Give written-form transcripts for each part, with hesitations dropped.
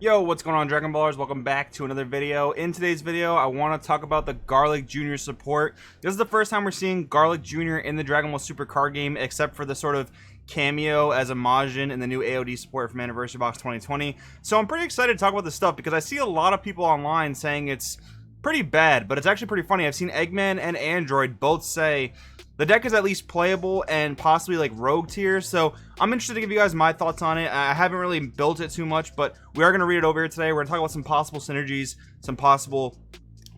Yo, what's going on, Dragon Ballers? Welcome back to another video. In today's video, I want to talk about the Garlic Jr. support. This is the first time we're seeing Garlic Jr. in the Dragon Ball Super card game, except for the sort of cameo as a Majin in the new AOD support from Anniversary Box 2020. So I'm pretty excited to talk about this stuff because I see a lot of people online saying it's pretty bad, but it's actually pretty funny. I've seen Eggman and Android both say the deck is at least playable and possibly like rogue tier, so I'm interested to give you guys my thoughts on it. I haven't really built it too much, but we are going to read it over here today. We're going to talk about some possible synergies, some possible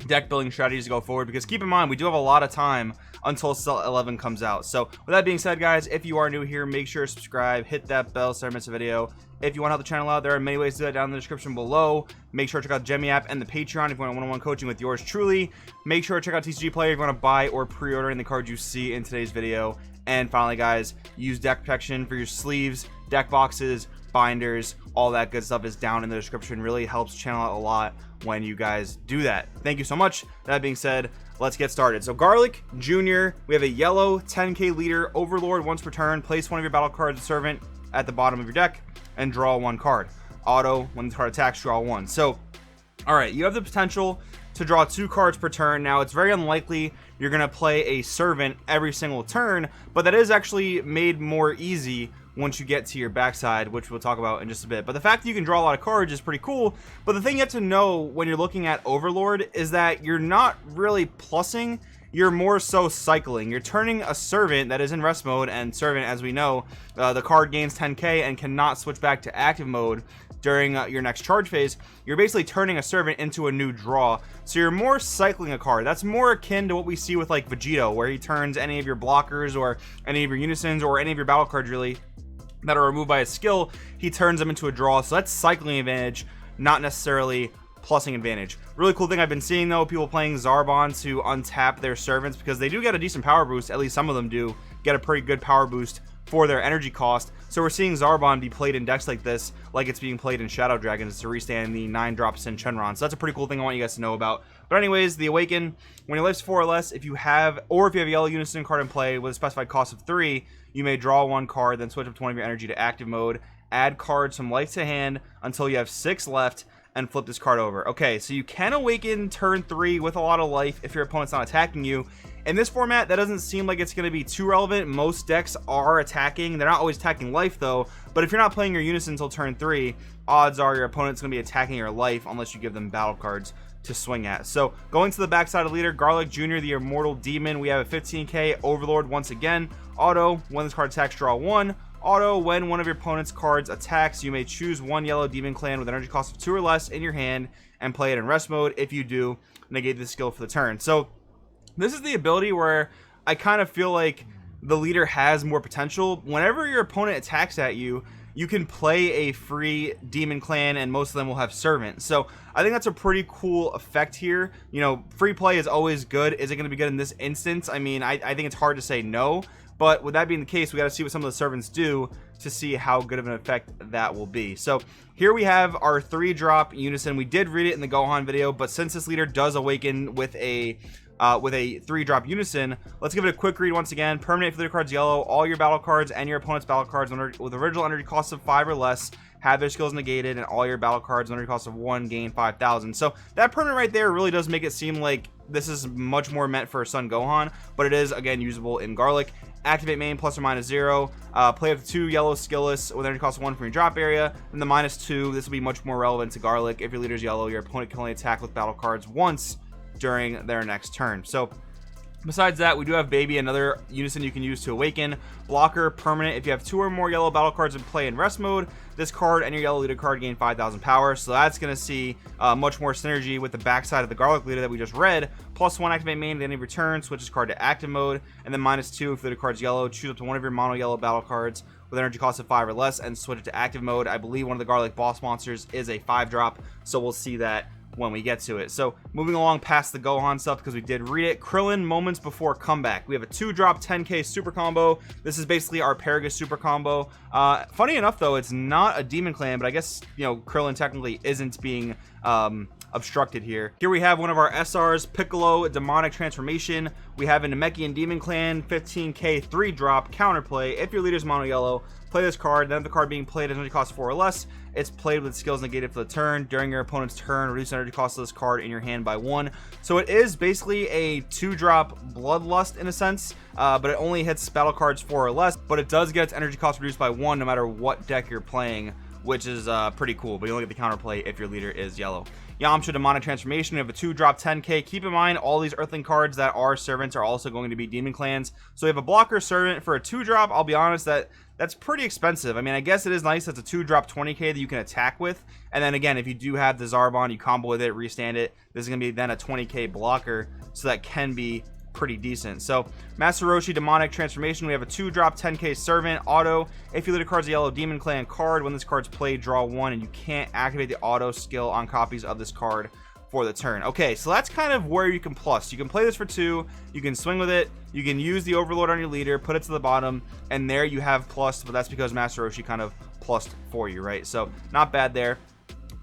deck building strategies to go forward, because keep in mind we do have a lot of time until Cell 11 comes out. So with that being said, guys, if you are new here, make sure to subscribe, hit that bell so you don't miss a video. If you want to help the channel out, there are many ways to do that down in the description below. Make sure to check out Gemmy app and the Patreon if you want one-on-one coaching with yours truly. Make sure to check out TCG Player if you want to buy or pre-order in the cards you see in today's video. And finally, guys, use deck protection for your sleeves, deck boxes, binders, all that good stuff is down in the description. Really helps the channel out a lot when you guys do that. Thank you so much. That being said, let's get started. So Garlic Jr., we have a yellow 10k leader Overlord. Once per turn, place one of your battle cards Servant at the bottom of your deck and draw one card. Auto, when the card attacks, draw one. So all right, you have the potential to draw 2 cards per turn. Now, it's very unlikely you're going to play a Servant every single turn, but that is actually made more easy once you get to your backside, which we'll talk about in just a bit. But the fact that you can draw a lot of cards is pretty cool. But the thing you have to know when you're looking at Overlord is that you're not really plussing, you're more so cycling. You're turning a Servant that is in rest mode, and Servant, as we know, the card gains 10k and cannot switch back to active mode during your next charge phase. You're basically turning a Servant into a new draw, so you're more cycling a card. That's more akin to what we see with like Vegito, where he turns any of your blockers or any of your unisons or any of your battle cards really that are removed by a skill, he turns them into a draw. So that's cycling advantage, not necessarily plussing advantage. Really cool thing I've been seeing though, people playing Zarbon to untap their Servants, because they do get a decent power boost. At least some of them do get a pretty good power boost for their energy cost. So we're seeing Zarbon be played in decks like this, like it's being played in Shadow Dragons to restand the 9-drop Sin Shenron. So that's a pretty cool thing I want you guys to know about. But anyways, the Awaken, when your life's 4 or less, if you have a yellow unison card in play with a specified cost of 3, you may draw 1 card, then switch up 20 of your energy to active mode, add cards from life to hand until you have 6 left, and flip this card over. Okay, so you can awaken turn 3 with a lot of life if your opponent's not attacking you. In this format, that doesn't seem like it's going to be too relevant. Most decks are attacking. They're not always attacking life though, but if you're not playing your unison until turn 3, odds are your opponent's going to be attacking your life unless you give them battle cards to swing at. So going to the backside of leader, Garlic Jr., the Immortal Demon, we have a 15k Overlord once again. Auto, when this card attacks, draw 1. Auto, when one of your opponent's cards attacks, you may choose 1 yellow demon clan with energy cost of 2 or less in your hand and play it in rest mode. If you do, negate the skill for the turn. So this is the ability where I kind of feel like the leader has more potential. Whenever your opponent attacks at you, you can play a free demon clan, and most of them will have Servant. So I think that's a pretty cool effect here. You know, free play is always good. Is it going to be good in this instance? I mean, I think it's hard to say no. But with that being the case, we got to see what some of the Servants do to see how good of an effect that will be. So here we have our 3-drop unison. We did read it in the Gohan video, but since this leader does awaken with a 3-drop unison, let's give it a quick read once again. Permanent, if the card's yellow, all your battle cards and your opponent's battle cards with original energy costs of 5 or less have their skills negated, and all your battle cards with energy costs of 1 gain 5,000. So that permanent right there really does make it seem like this is much more meant for Son Gohan, but it is again usable in Garlic. Activate main plus or minus 0. Play up to 2 yellow skillless with energy cost of 1 from your drop area. And the -2, this will be much more relevant to Garlic. If your leader's yellow, your opponent can only attack with battle cards once during their next turn. So besides that, we do have Baby, another unison you can use to awaken. Blocker, permanent, if you have 2 or more yellow battle cards in play in rest mode, this card and your yellow leader card gain 5,000 power. So that's going to see much more synergy with the backside of the Garlic leader that we just read. +1 activate main at the end of your turn, switch this card to active mode, and then -2 if the card's yellow, choose up to 1 of your mono yellow battle cards with energy cost of 5 or less and switch it to active mode. I believe one of the Garlic boss monsters is a 5-drop, so we'll see that when we get to it. So moving along past the Gohan stuff, because we did read it, Krillin moments before comeback. We have a 2-drop 10k super combo. This is basically our Paragus super combo. Funny enough though, it's not a demon clan, but I guess, you know, Krillin technically isn't being obstructed here. Here we have one of our SRs, Piccolo Demonic Transformation. We have a Namekian Demon Clan, 15k 3-drop counterplay. If your leader's mono yellow, play this card. Then if the card being played has energy cost 4 or less, it's played with skills negated for the turn. During your opponent's turn, reduce energy cost of this card in your hand by 1. So it is basically a 2-drop Bloodlust in a sense, but it only hits battle cards 4 or less, but it does get its energy cost reduced by 1 no matter what deck you're playing, which is pretty cool. But you only get the counterplay if your leader is yellow. Yamcha Demonic Transformation. We have a 2-drop 10k. Keep in mind, all these Earthling cards that are servants are also going to be Demon Clans. So we have a blocker servant for a 2-drop. I'll be honest, that's pretty expensive. I mean, I guess it is nice. That's a 2-drop 20k that you can attack with. And then again, if you do have the Zarbon, you combo with it, restand it. This is going to be then a 20k blocker. So that can be pretty decent. So Master Roshi Demonic Transformation. We have a 2-drop 10k servant auto. If your leader card's a yellow Demon Clan card, when this card's played, draw 1, and you can't activate the auto skill on copies of this card for the turn. Okay, so that's kind of where you can plus. You can play this for 2, you can swing with it, you can use the Overlord on your leader, put it to the bottom, and there you have plus, but that's because Master Roshi kind of plussed for you, right? So not bad there.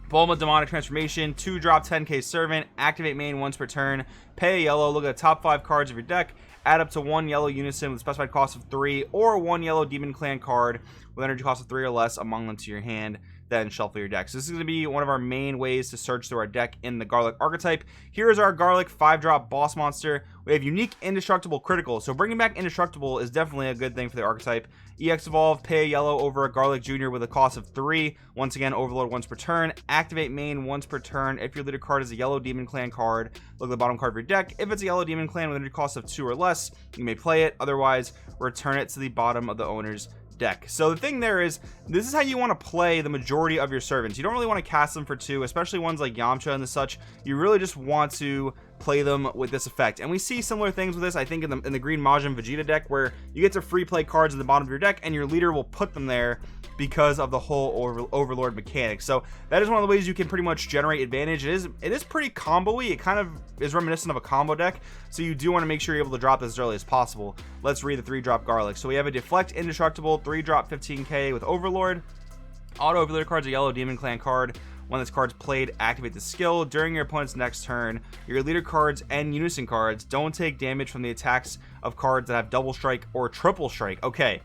Bulma Demonic Transformation, 2-drop 10k servant, activate main once per turn, pay a yellow, look at the top 5 cards of your deck, add up to 1 yellow unison with specified cost of 3, or 1 yellow Demon Clan card with energy cost of 3 or less among them to your hand, then shuffle your deck. So this is going to be one of our main ways to search through our deck in the Garlic archetype. Here is our Garlic 5-drop boss monster. We have unique Indestructible critical, so bringing back Indestructible is definitely a good thing for the archetype. EX Evolve, pay a yellow over a Garlic Jr. with a cost of 3. Once again, Overlord once per turn. Activate main once per turn. If your leader card is a yellow Demon Clan card, look at the bottom card of your deck. If it's a yellow Demon Clan with an energy cost of 2 or less, you may play it. Otherwise, return it to the bottom of the owner's deck. So the thing there is, this is how you want to play the majority of your servants. You don't really want to cast them for 2, especially ones like Yamcha and such. You really just want to play them with this effect, and we see similar things with this, I think, in the Green Majin Vegeta deck, where you get to free play cards at the bottom of your deck and your leader will put them there because of the whole Overlord mechanic. So that is one of the ways you can pretty much generate advantage. It is pretty combo-y. It kind of is reminiscent of a combo deck, so you do want to make sure you're able to drop this as early as possible. Let's read the 3-drop Garlic. So we have a Deflect Indestructible 3-drop 15k with Overlord. Auto if your leader card's a yellow Demon Clan card. When this card's played, activate the skill. During your opponent's next turn, your leader cards and unison cards don't take damage from the attacks of cards that have double strike or triple strike. Okay,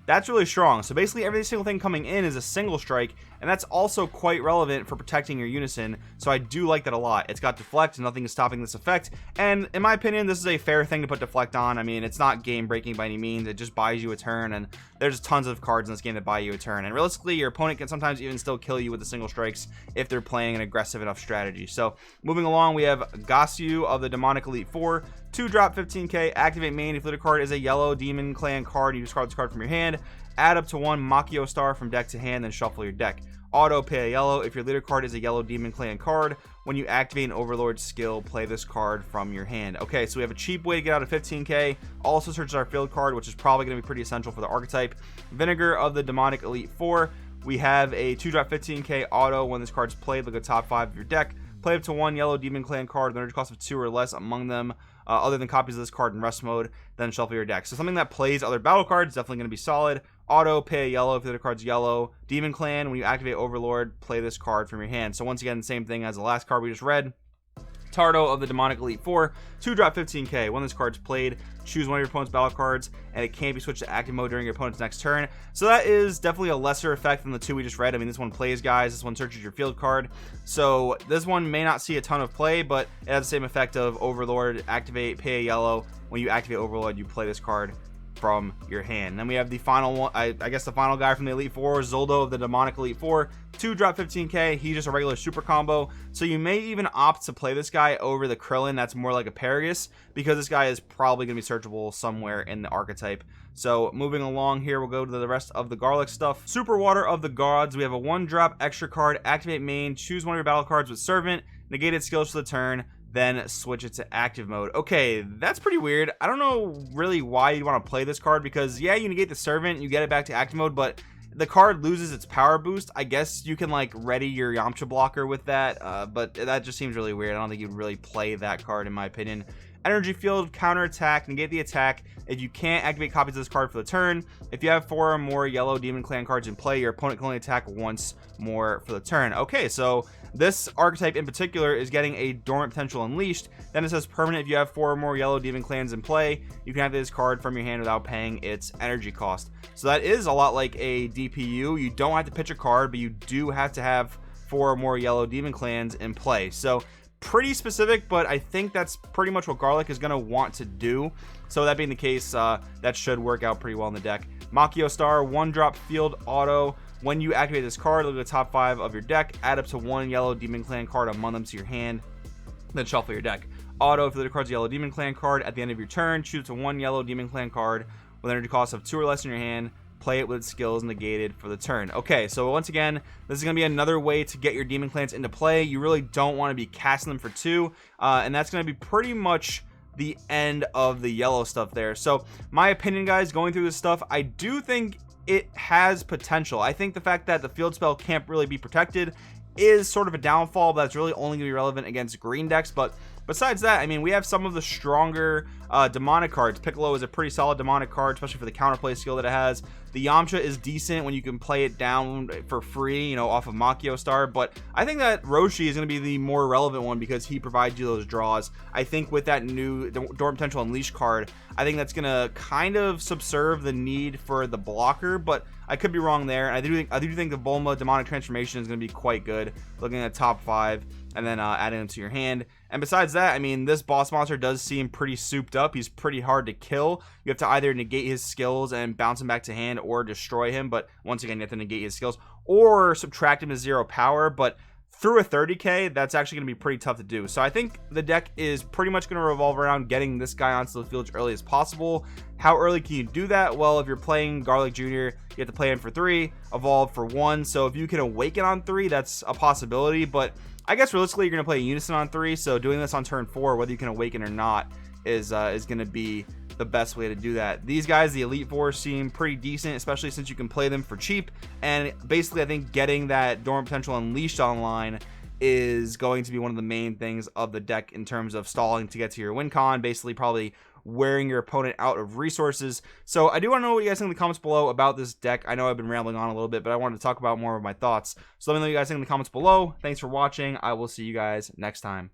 that's really strong. So basically every single thing coming in is a single strike, and that's also quite relevant for protecting your unison. So I do like that a lot. It's got Deflect, nothing is stopping this effect, and in my opinion, this is a fair thing to put Deflect on. I mean, it's not game breaking by any means. It just buys you a turn, and there's tons of cards in this game that buy you a turn, and realistically your opponent can sometimes even still kill you with the single strikes if they're playing an aggressive enough strategy. So moving along, we have Gasyu of the Demonic Elite 4, 2-drop 15k, activate main. If leader card is a yellow Demon Clan card, you discard this card from your hand, add up to 1 Makio Star from deck to hand, then shuffle your deck. Auto pay a yellow. If your leader card is a yellow Demon Clan card, when you activate an Overlord skill, play this card from your hand. Okay, so we have a cheap way to get out of 15k. Also searches our field card, which is probably going to be pretty essential for the archetype. Vinegar of the Demonic Elite 4. We have a 2-drop 15k auto. When this card's played, look at the top 5 of your deck. Play up to 1 yellow Demon Clan card with an energy cost of 2 or less among them, other than copies of this card in rest mode, then shuffle your deck. So something that plays other battle cards, definitely going to be solid. Auto, pay a yellow if the other card's yellow. Demon Clan, when you activate Overlord, play this card from your hand. So once again, the same thing as the last card we just read. Tardo of the Demonic Elite 4, 2-drop 15k. When this card's played, choose one of your opponent's battle cards, and it can't be switched to active mode during your opponent's next turn. So that is definitely a lesser effect than the 2 we just read. I mean, this one plays guys, this one searches your field card. So this one may not see a ton of play, but it has the same effect of Overlord, activate, pay a yellow. When you activate Overlord, you play this card from your hand. Then we have the final one, I guess the final guy from the Elite 4, Zoldo of the Demonic Elite 4, 2-drop 15k. He's just a regular super combo, so you may even opt to play this guy over the Krillin that's more like a Paragus, because this guy is probably going to be searchable somewhere in the archetype. So moving along here, we'll go to the rest of the Garlic stuff. Super Water of the Gods. We have a 1-drop extra card, activate main, choose one of your battle cards with Servant, negated skills for the turn, then switch it to active mode. Okay, that's pretty weird. I don't know really why you'd want to play this card, because yeah, you negate the servant, you get it back to active mode, but the card loses its power boost. I guess you can like ready your Yamcha blocker with that, but that just seems really weird. I don't think you'd really play that card in my opinion. Energy Field, counter attack, negate the attack. If you can't activate copies of this card for the turn, if you have 4 or more yellow Demon Clan cards in play, your opponent can only attack once more for the turn. Okay, so this archetype in particular is getting a Dormant Potential Unleashed. Then it says permanent, if you have 4 or more yellow Demon Clans in play, you can activate this card from your hand without paying its energy cost. So that is a lot like a DPU. You don't have to pitch a card, but you do have to have 4 or more yellow Demon Clans in play. So pretty specific, but I think that's pretty much what Garlic is going to want to do. So that being the case, that should work out pretty well in the deck. Makio Star, 1-drop field auto. When you activate this card, look at the top 5 of your deck, add up to 1 yellow Demon Clan card among them to your hand, then shuffle your deck. Auto, if the card's a yellow Demon Clan card, at the end of your turn, choose to 1 yellow Demon Clan card with energy cost of 2 or less in your hand, play it with skills negated for the turn. Okay, so once again, this is going to be another way to get your Demon Clans into play. You really don't want to be casting them for 2, and that's going to be pretty much the end of the yellow stuff there. So my opinion, guys, going through this stuff, I do think it has potential. I think the fact that the field spell can't really be protected is sort of a downfall, but that's really only going to be relevant against green decks. But besides that, I mean, we have some of the stronger demonic cards. Piccolo is a pretty solid demonic card, especially for the counterplay skill that it has. The Yamcha is decent when you can play it down for free, you know, off of Makio Star. But I think that Roshi is going to be the more relevant one because he provides you those draws. I think with that new Dormant Potential Unleashed card, I think that's going to kind of subserve the need for the blocker, but I could be wrong there. And I do think the Bulma Demonic Transformation is going to be quite good, looking at top 5 and then adding them to your hand. And besides that, I mean, this boss monster does seem pretty souped up. He's pretty hard to kill. You have to either negate his skills and bounce him back to hand, or destroy him. But once again, you have to negate his skills or subtract him to 0 power. But through a 30k, that's actually going to be pretty tough to do. So I think the deck is pretty much going to revolve around getting this guy onto the field as early as possible. How early can you do that? Well, if you're playing Garlic Jr., you have to play him for 3, evolve for 1. So if you can awaken on 3, that's a possibility. But I guess realistically, you're going to play Unison on 3. So doing this on turn 4, whether you can awaken or not, is going to be the best way to do that. These guys, the Elite Four, seem pretty decent, especially since you can play them for cheap. And basically, I think getting that Dormant Potential Unleashed online is going to be one of the main things of the deck in terms of stalling to get to your win con, basically probably wearing your opponent out of resources. So I do want to know what you guys think in the comments below about this deck. I know I've been rambling on a little bit, but I wanted to talk about more of my thoughts. So let me know what you guys think in the comments below. Thanks for watching. I will see you guys next time.